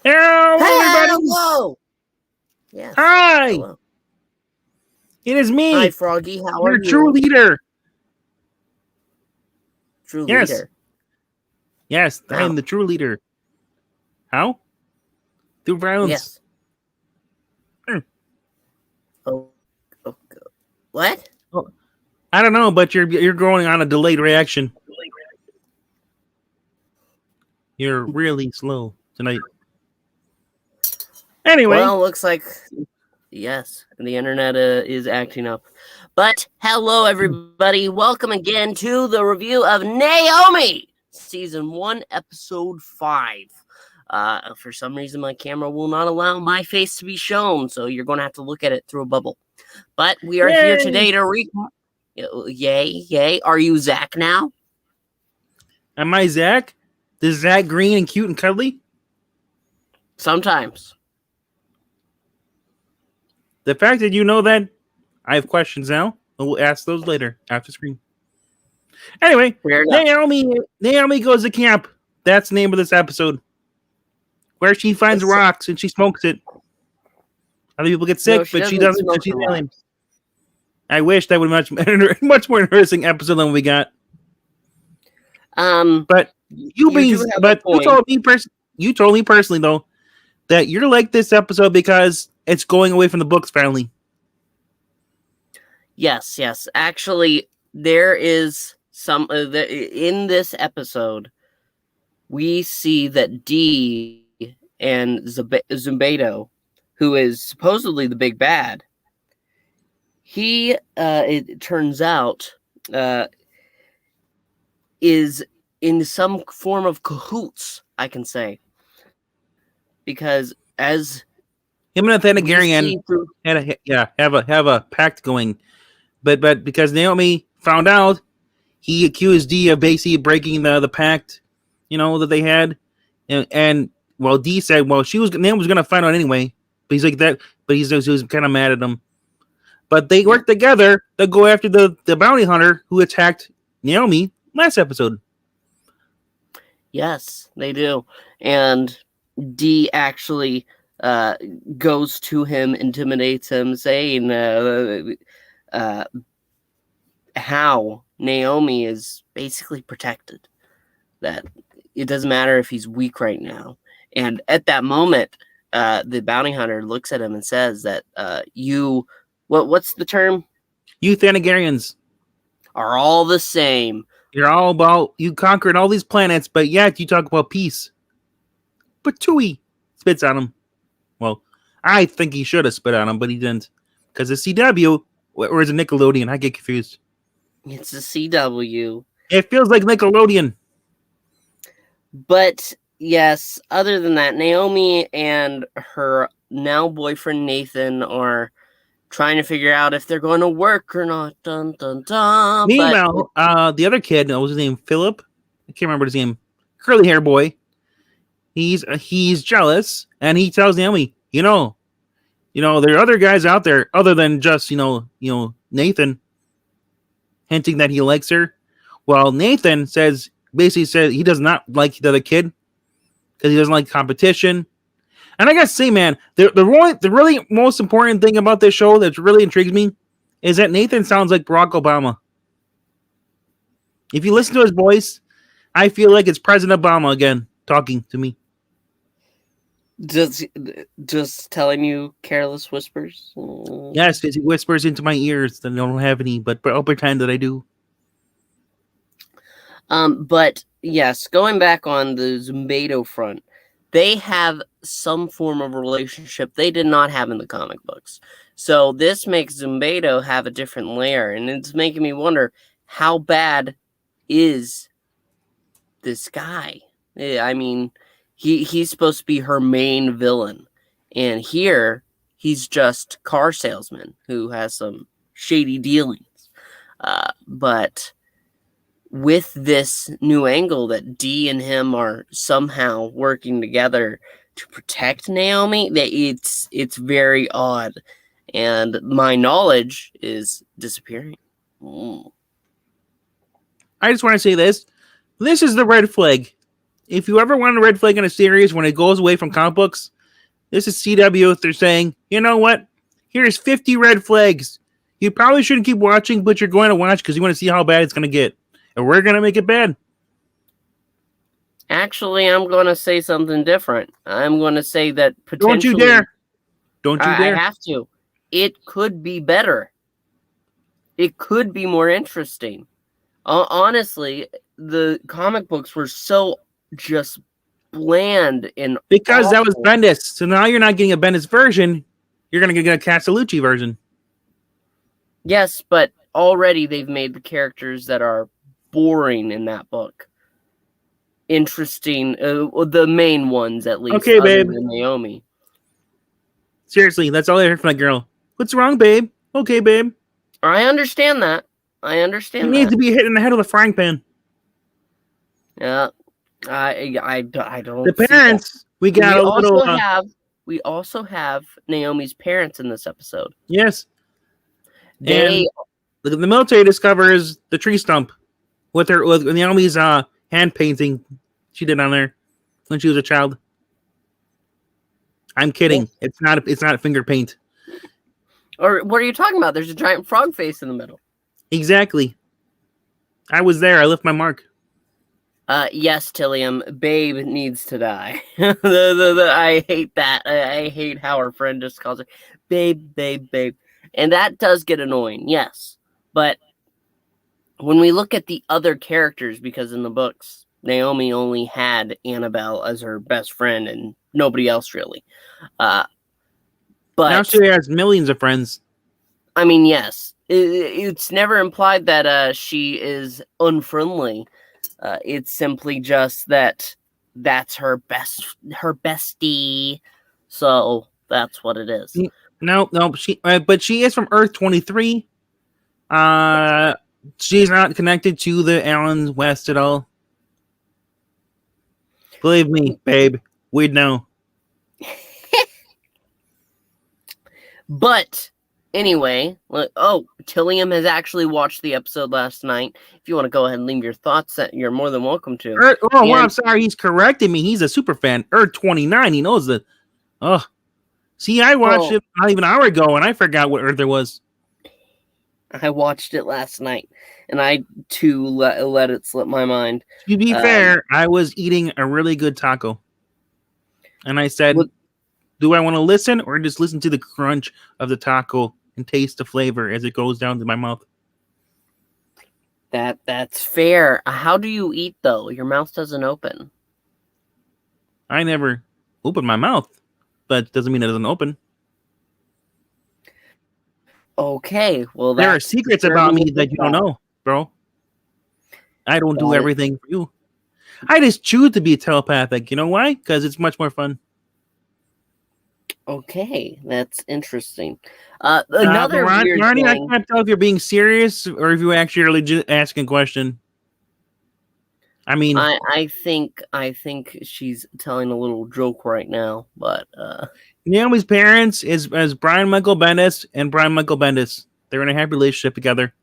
Hello, everybody. Hello. Yes. Hi. Hello. It is me. Hi, Froggy. How are Your you? true leader. True Yes. leader. Yes, I How? am the true leader. How? Through violence. Yes. Oh. What? Well, I don't know, but you're going on a delayed reaction. You're really slow tonight. Anyway. Well, looks like yes, the internet is acting up. But hello, everybody. Welcome again to the review of NAOMI, Season 1, Episode 5. For some reason, my camera will not allow my face to be shown, so you're going to have to look at it through a bubble. But we are here today to Yay. Are you Zach now? Am I Zach? Is Zach green and cute and cuddly? Sometimes. The fact that you know that, I have questions now. We'll ask those later after screen. Anyway, Naomi goes to camp. That's the name of this episode. Where she finds rocks and she smokes it. Other people get sick, but she doesn't because she's alien. I wish that would be much more interesting episode than we got. But you told me personally though that you're like this episode because it's going away from the books finally. Yes. Actually, there is some in this episode. We see that Dee and Zumbedo, who is supposedly the big bad, he it turns out is in some form of cahoots, I can say, because as him and Thanagarian have a pact going, but because Naomi found out, he accused Dee of basically breaking the pact, that they had, and well, Dee said, well, Naomi was gonna find out anyway, but he's like that, but he was kind of mad at him. But they worked together to go after the bounty hunter who attacked Naomi last episode. Yes, they do. And Dee actually goes to him, intimidates him, saying how Naomi is basically protected. That it doesn't matter if he's weak right now. And at that moment, the bounty hunter looks at him and says that what's the term? You Thanagarians are all the same. You're all about, you conquered all these planets, but yet you talk about peace. But Tui spits on him. Well, I think he should have spit on him, but he didn't. Because it's CW, or is it Nickelodeon? I get confused. It's a CW. It feels like Nickelodeon. But yes, other than that, Naomi and her now boyfriend Nathan are trying to figure out if they're going to work or not. Dun, dun, dun. Meanwhile, the other kid, what was his name? Philip? I can't remember his name. Curly hair boy. He's jealous, and he tells Naomi, there are other guys out there other than just, Nathan, hinting that he likes her. Well, Nathan basically said he does not like the other kid because he doesn't like competition. And I gotta say, man, the really most important thing about this show that really intrigues me is that Nathan sounds like Barack Obama. If you listen to his voice, I feel like it's President Obama again talking to me. Just telling you careless whispers? Yes, because he whispers into my ears that I don't have any, but I'll pretend that I do. But yes, going back on the Zumbedo front, they have some form of relationship they did not have in the comic books. So this makes Zumbedo have a different layer, and it's making me wonder, how bad is this guy? I mean, he's supposed to be her main villain, and here he's just car salesman who has some shady dealings. But with this new angle that Dee and him are somehow working together to protect Naomi, that it's very odd, and my knowledge is disappearing. I just want to say this is the red flag. if you ever want a red flag in a series when it goes away from comic books, this is CW. They're saying, you know what? Here's 50 red flags. You probably shouldn't keep watching, but you're going to watch because you want to see how bad it's going to get. And we're going to make it bad. Actually, I'm going to say something different. I'm going to say that potentially... Don't you dare. Don't you dare. I have to. It could be better. It could be more interesting. Honestly, the comic books were so just bland and because that was awful. Bendis. So now you're not getting a Bendis version. You're going to get a Castellucci version. Yes, but already they've made the characters that are boring in that book interesting. The main ones, at least. Okay, babe. Than NAOMI. Seriously, that's all I heard from that girl. What's wrong, babe? Okay, babe. I understand that. You need to be hit in the head with a frying pan. Yeah, I don't. The parents. We got a little. We also have Naomi's parents in this episode. Yes. And the military discovers the tree stump with Naomi's hand painting she did on there when she was a child. I'm kidding. It's not finger paint. Or what are you talking about? There's a giant frog face in the middle. Exactly. I was there. I left my mark. Yes, Tillium. Babe needs to die. I hate that. I hate how our friend just calls her babe. And that does get annoying, yes. But when we look at the other characters, because in the books, Naomi only had Annabelle as her best friend and nobody else really. But now she has millions of friends. I mean, yes. It's never implied that she is unfriendly. It's simply just that's her bestie. So that's what it is. No, but she is from Earth 23. She's not connected to the Alan West at all. Believe me, babe, we'd know. But anyway, Tillium has actually watched the episode last night. If you want to go ahead and leave your thoughts, you're more than welcome to. I'm sorry, he's correcting me. He's a super fan. Earth 29, he knows that. Oh, see, I watched it not even an hour ago, and I forgot what Earth there was. I watched it last night, and I too let it slip my mind. To be fair, I was eating a really good taco, and I said, do I want to listen or just listen to the crunch of the taco and taste the flavor as it goes down to my mouth? That's fair. How do you eat, though? Your mouth doesn't open. I never open my mouth, but doesn't mean it doesn't open. Okay, well, there are secrets about me that you don't know, bro. I don't do everything for you. I just choose to be telepathic. You know why? Because it's much more fun. Okay, that's interesting. Another weird thing. I can't tell if you're being serious or if you're actually legit asking a question. I mean, I think she's telling a little joke right now, but Naomi's parents is Brian Michael Bendis and Brian Michael Bendis. They're in a happy relationship together.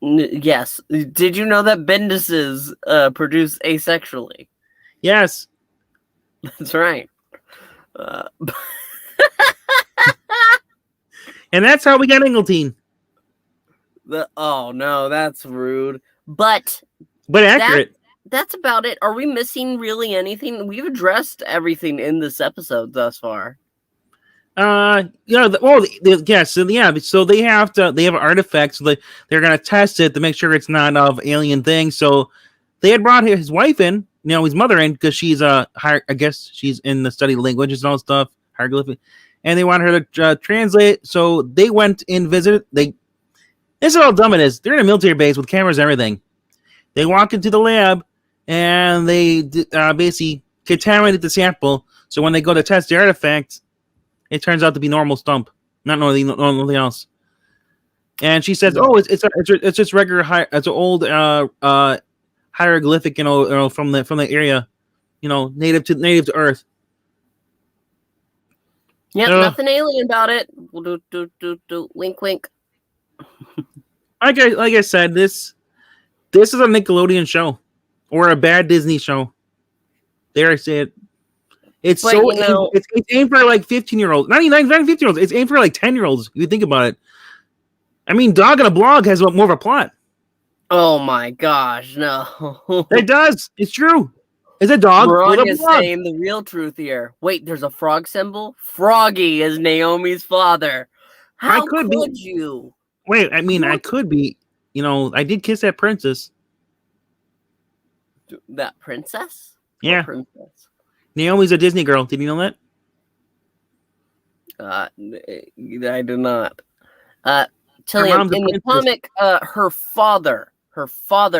Yes. Did you know that Bendises produce asexually? Yes. That's right. And that's how we got Ingleteen. Oh no, that's rude. But accurate. That's about it. Are we missing really anything? We've addressed everything in this episode thus far. So they have artifacts. So they're gonna test it to make sure it's not of alien things. So they had brought his wife in, his mother in, because she's I guess she's in the study of languages and all stuff, hieroglyphic, and they want her to translate. So they went and visited. This is how dumb it is. They're in a military base with cameras and everything. They walk into the lab and they basically contaminated the sample. So when they go to test the artifact, it turns out to be normal stump, not nothing else. And she says, "Oh, it's just regular it's an old hieroglyphic, from the area, native to Earth." Yep, nothing alien about it. We'll do wink wink. Like I said, this is a Nickelodeon show or a bad Disney show. There I say it. It's But, so you know- it's aimed for like 15-year-olds. Not 15-year-olds. It's aimed for like 10-year-olds. If you think about it. I mean, Dog on a Blog has more of a plot. Oh my gosh, no. It does. It's true. It's a dog with Ron a is blog. saying the real truth here. Wait, there's a frog symbol? Froggy is Naomi's father. How could could be. you? Wait, I mean, I could be. You know, I did kiss that princess. That princess? Yeah. What princess? Naomi's a Disney girl. Did you know that? I did not. Tillian, mom's a in the princess. comic, her father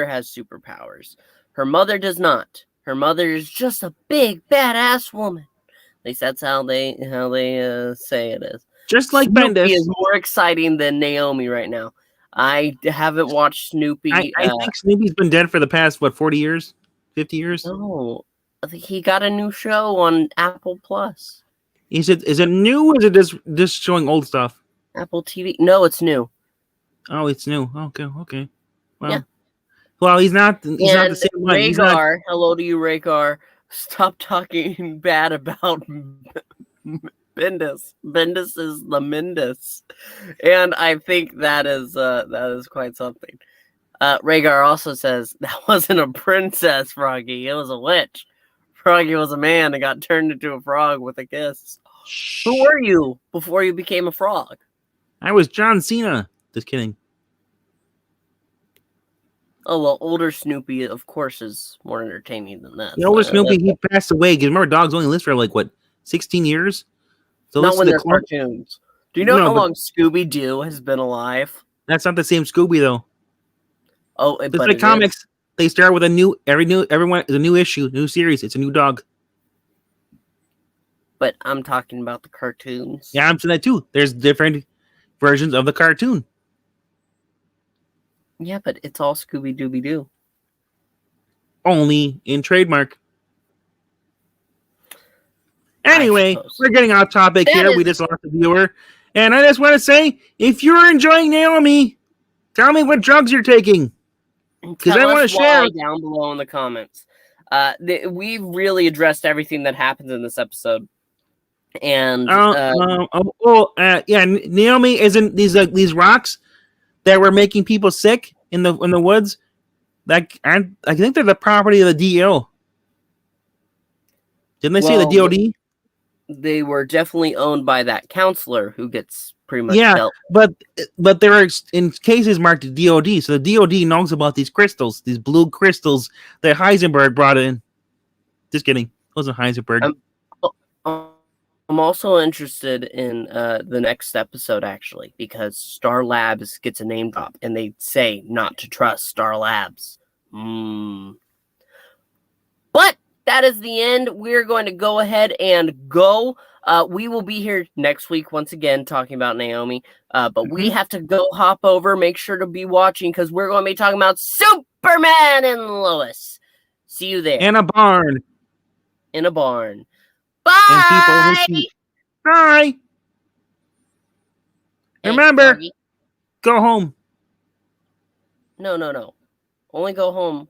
has superpowers. Her mother does not. Her mother is just a big badass woman. At least that's how they say it is. Just like Snoopy Bendis. is more exciting than Naomi right now. I haven't watched Snoopy. I think Snoopy's been dead for the past 40 years, 50 years. No, I think he got a new show on Apple Plus. Is it new or is it just showing old stuff? Apple TV. No, it's new. Oh, it's new. Okay. Well, Yeah. Well, he's not the same one. Rhaegar, hello to you, Rhaegar. Stop talking bad about Bendis. Bendis is the Mindus, and I think that is quite something. Rhaegar also says that wasn't a princess, Froggy. It was a witch. Froggy was a man and got turned into a frog with a kiss. Who were you before you became a frog? I was John Cena. Just kidding. Oh, well, older Snoopy, of course, is more entertaining than that. The older Snoopy, he passed away. Because remember, dogs only live for like, what, 16 years? So not when they're cartoons. Do you know how long Scooby-Doo has been alive? That's not the same Scooby, though. Oh, it's like comics. They start with everyone is a new issue, new series. It's a new dog. But I'm talking about the cartoons. Yeah, I'm saying that too. There's different versions of the cartoon. Yeah, but it's all Scooby-Dooby-Doo. Only in trademark. Anyway, we're getting off topic here. We just lost a viewer. And I just want to say, if you're enjoying Naomi, tell me what drugs you're taking. Because I want to share down below in the comments. We've really addressed everything that happens in this episode. And Naomi isn't these rocks that were making people sick in the woods. I think they're the property of the DO. Didn't they say the DOD? They were definitely owned by that counselor who gets pretty much dealt. But there are in cases marked DOD, so the DOD knows about these crystals, these blue crystals that Heisenberg brought in. Just kidding, it wasn't Heisenberg. I'm also interested in the next episode, actually, because Star Labs gets a name drop, and they say not to trust Star Labs. But that is the end. We're going to go ahead and go. We will be here next week once again talking about Naomi. But we have to go hop over. Make sure to be watching because we're going to be talking about Superman and Lois. See you there. In a barn. Bye. And people bye. Remember, go home. No. Only go home